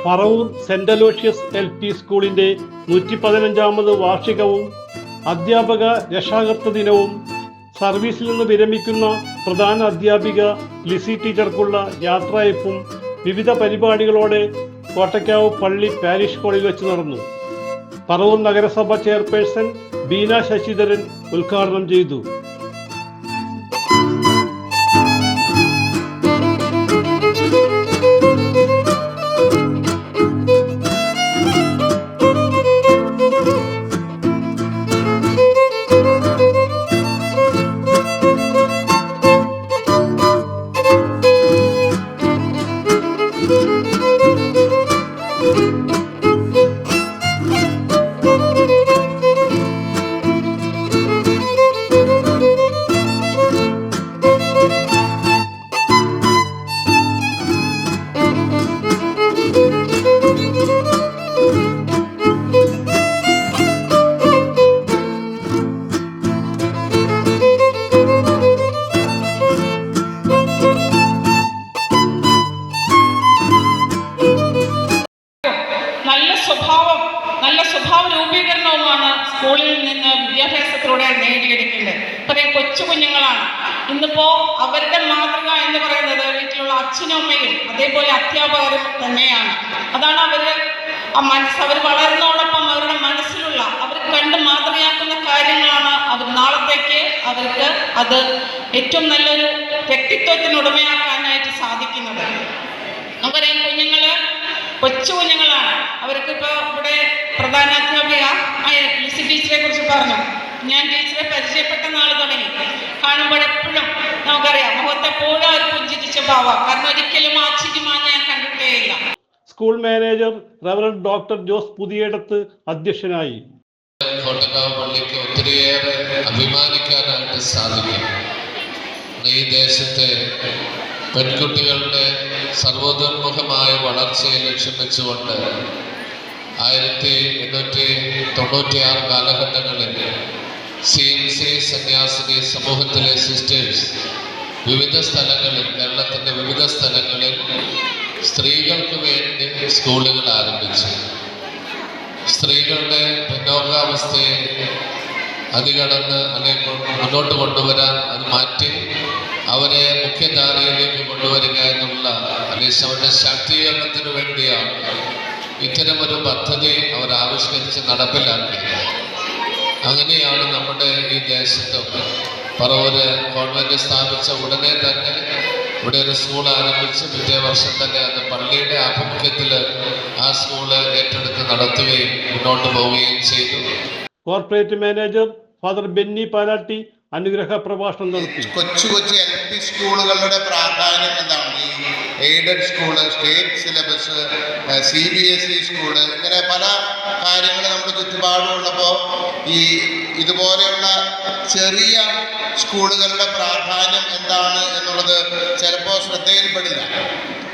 Paravur saint Aloysius LP സ്കൂളിന്റെ 115ാമത് വാർഷികവും അധ്യാപക രക്ഷാകർതൃ ദിനവും സർവീസിൽ നിന്ന് വിരമിക്കുന്ന പ്രധാന അധ്യാപിക ലിസി ടീച്ചർക്കുള്ള യാത്രയപ്പും വിവിധ പരിപാടികളോടെ കോട്ടയ്ക്കാവ് പള്ളി പാരിഷ് ഹാളിൽ വെച്ച് നടന്നു. പറവൂർ നഗരസഭ ചെയർപേഴ്സൺ ബീന ശശിധരൻ ഉദ്ഘാടനം ചെയ്തു. നല്ല സ്വഭാവ രൂപീകരണവുമാണ് സ്കൂളിൽ നിന്ന് വിദ്യാഭ്യാസത്തിലൂടെ നേടിയെടുക്കേണ്ടത്. ഇത്രയും കൊച്ചു കുഞ്ഞുങ്ങളാണ്. ഇന്നിപ്പോ അവരുടെ മാതൃക എന്ന് പറയുന്നത് വീട്ടിലുള്ള അച്ഛനും അമ്മയും അതേപോലെ അധ്യാപകരും തന്നെയാണ്. അതാണ് അവർ വളരുന്നതോടൊപ്പം അവരുടെ മനസ്സിലുള്ള അവർ കണ്ട് മാതൃകയാക്കുന്ന കാര്യങ്ങളാണ് അവർ നാളത്തേക്ക് അവർക്ക് അത് ഏറ്റവും നല്ലൊരു വ്യക്തിത്വത്തിന് ഉടമയാക്കാനായിട്ട് സാധിക്കുന്നത്. നമുക്കറിയാം, കൊച്ചു കുഞ്ഞുങ്ങളാണ്. അവർക്ക് ഇപ്പോൾ ഇവിടെ പ്രധാന അധ്യാപിക ലിസി ടീച്ചറെ കുറിച്ച് പറഞ്ഞു. ഞാൻ ടീച്ചറെ പരിചയപ്പെട്ട നാൾ തുടങ്ങി കാണുമ്പോഴെപ്പോഴും നമുക്കറിയാം മുഖത്തെപ്പോഴും അവർ പുഞ്ചിരിച്ച ഭാവം. കാരണം ഒരിക്കലും ആ ചിരിമാ ഞാൻ കണ്ടിട്ടേയില്ല. School manager reverend doctor Jose Puthiyadath അധ്യക്ഷനായി. കോട്ടക്കാവ് പള്ളിക്ക് ഒത്തിരിയേറെ അഭിമാനിക്കാനായിട്ട് സാധിക്കും. ഈ ദേശത്തെ പെൺകുട്ടികളുടെ സർവോന്മുഖമായ വളർച്ചയെ ലക്ഷ്യം വെച്ചുകൊണ്ട് 1896 കാലഘട്ടങ്ങളിൽ CNC സന്യാസിനി സമൂഹത്തിലെ സിസ്റ്റേഴ്സ് വിവിധ സ്ഥലങ്ങളിൽ, കേരളത്തിൻ്റെ വിവിധ സ്ഥലങ്ങളിൽ സ്ത്രീകൾക്ക് വേണ്ടി സ്കൂളുകൾ ആരംഭിച്ചു. സ്ത്രീകളുടെ പിന്നോക്കാവസ്ഥയെ അതികടന്ന് അല്ലെങ്കിൽ മുന്നോട്ട് കൊണ്ടുവരാൻ അത് മാറ്റി അവരെ മുഖ്യധാരയിലേക്ക് കൊണ്ടുവരിക എന്നുള്ള അല്ലെങ്കിൽ അവരുടെ ശാക്തീകരണത്തിന് വേണ്ടിയാണ് ഇത്തരമൊരു പദ്ധതി അവർ ആവിഷ്കരിച്ച് നടപ്പിലാക്കിയത്. അങ്ങനെയാണ് നമ്മുടെ ഈ ദേശത്ത് പറവൂര് കോൺവെന്റ് സ്ഥാപിച്ച ഉടനെ തന്നെ ഇവിടെ ഒരു സ്കൂൾ ആരംഭിച്ച് പിറ്റേ വർഷം തന്നെ അത് പള്ളിയുടെ ആഭിമുഖ്യത്തിൽ ആ സ്കൂള് ഏറ്റെടുത്ത് നടത്തുകയും മുന്നോട്ട് പോവുകയും ചെയ്തു. Corporate manager father Benny Palatty അനുഗ്രഹ പ്രഭാഷണം നടത്തി. കൊച്ചു LP സ്കൂളുകളുടെ പ്രാധാന്യം എന്താണ്? ഈ aided school, state syllabus, CBSE school, ഇങ്ങനെ പല കാര്യങ്ങൾ നമ്മുടെ ചുറ്റുപാടുമുള്ളപ്പോൾ ഈ ഇതുപോലെയുള്ള ചെറിയ സ്കൂളുകളുടെ പ്രാധാന്യം എന്താണ് എന്നുള്ളത് ചിലപ്പോൾ ശ്രദ്ധയിൽപ്പെടില്ല.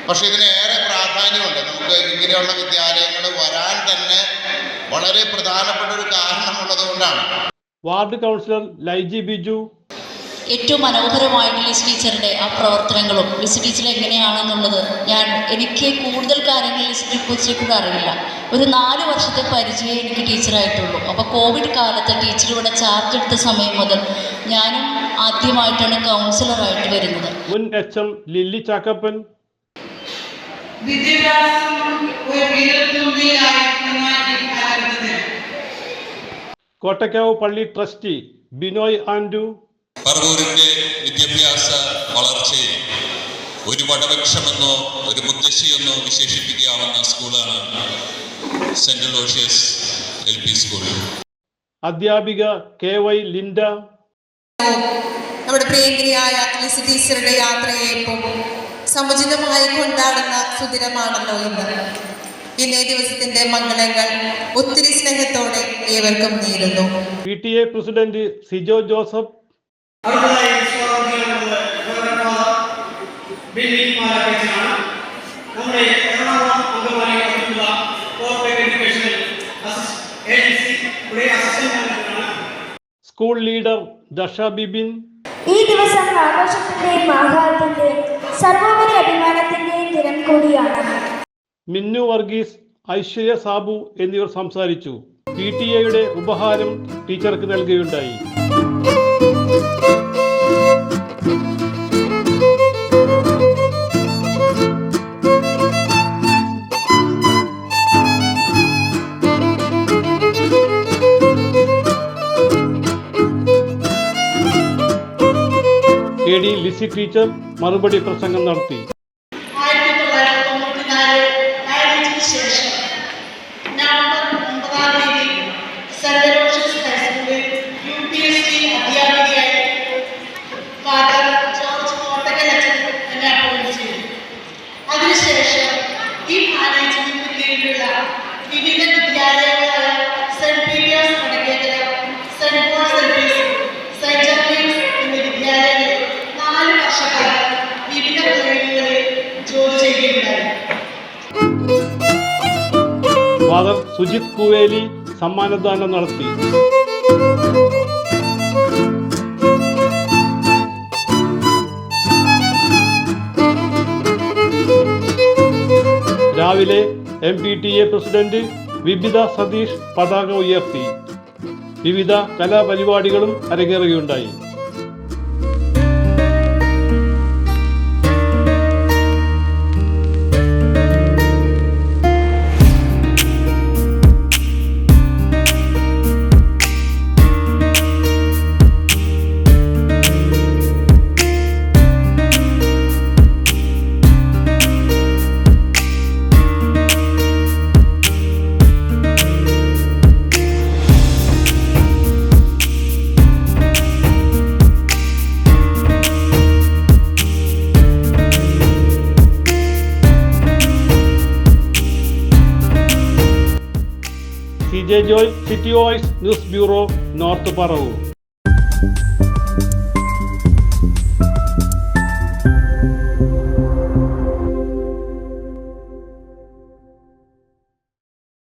പക്ഷെ ഇതിനേറെ പ്രാധാന്യമുണ്ട്. നമുക്ക് ഇങ്ങനെയുള്ള വിദ്യാലയങ്ങൾ വരാൻ തന്നെ വളരെ പ്രധാനപ്പെട്ട ഒരു കാരണമുള്ളത് കൊണ്ടാണ്. വാർഡ് കൗൺസിലർ ലൈജി ബിജു ഏറ്റവും മനോഹരമായിട്ട് ലിസി ടീച്ചറുടെ ആ പ്രവർത്തനങ്ങളും ലിസി ടീച്ചർ എങ്ങനെയാണെന്നുള്ളത് എനിക്ക് കൂടുതൽ കാര്യങ്ങൾ ലിസി ടീച്ചറെ കൂടെ അറിയില്ല. ഒരു 4 വർഷത്തെ പരിചയം എനിക്ക് ടീച്ചറായിട്ടുള്ളൂ. അപ്പോൾ കോവിഡ് കാലത്ത് ടീച്ചർ ഇവിടെ ചാർജ് എടുത്ത സമയം മുതൽ ഞാനും ആദ്യമായിട്ടാണ് കൗൺസിലറായിട്ട് വരുന്നത്. മുൻ HM ലില്ലി ചാക്കപ്പൻ കോട്ടയ്ക്കാവ് പള്ളി ട്രസ്റ്റി ബിനോയ് ആൻഡു പറവൂരിന്റെ വിദ്യാഭ്യാസ വളർച്ചയിൽ ഒരു വടവൃക്ഷമെന്നോ ഒരു മുത്തശ്ശിയെന്നോ വിശേഷിപ്പിക്കാവുന്ന സ്കൂളാണ് സെന്റ് അലോഷ്യസ് LP സ്കൂൾ. അധ്യാപിക KY ലിൻഡ നമ്മുടെ പ്രിയങ്കരിയായ ലിസി ടീച്ചറുടെ യാത്രയെ ഇപ്പോൾ സമുചിതമായി കൊണ്ടാടുന്ന സുദിനമാണല്ലോ ഇന്ന്. ഇന്നേ ദിവസത്തിന്റെ മംഗളങ്ങൾ ഒത്തിരി സ്നേഹത്തോടെ ഏവർക്കും നേരുന്നു. PTA president Sijo Joseph school leader Dasha Bibin ഈ ദിവസം ആഘോഷത്തിന്റെയും ആഹ്ലാദത്തിന്റെയും സർവോപരി അഭിമാനത്തിന്റെയും ദിനം കൂടിയാണ്. മിന്നു വർഗീസ്, ഐശ്വര്യ സാബു എന്നിവർ സംസാരിച്ചു. PTA ഉപഹാരം ടീച്ചർക്ക് നൽകുകയുണ്ടായി. AD ലിസി ടീച്ചർ മറുപടി പ്രസംഗം നടത്തി. 1994 ശേഷം നവംബർ 9-ാം തീയതി സെന്റ് അലോഷ്യസ് ഹൈസ്കൂളിൽ UPSC അധ്യാപികയായി ഫാദർ ജോർജ് കോട്ടക്കൽ അച്ഛൻ എന്നെ അപ്പോയിന്റ് ചെയ്തു. അതിനുശേഷം ഈ മാനേജ്മെന്റിന് കീഴിലുള്ള വിവിധ വിദ്യാലയങ്ങളായ Saint Peter's Vadakkekara, Saint Paul centres, Saint Germans എന്നീ വിദ്യാലയങ്ങളിൽ 4 വർഷക്കാലം വിവിധ ട്രെയിനിങ്ങളിൽ ജോലി ചെയ്യുകയുണ്ടായി. ഫാദർ സുജിത് കുവേലി സമ്മാനദാനം നടത്തി. രാവിലെ MPTA പ്രസിഡന്റ് വിബിത സതീഷ് പതാക ഉയർത്തി. വിവിധ കലാപരിപാടികളും അരങ്ങേറുകയുണ്ടായി. CJ Joy, city voice news bureau, north Paravur.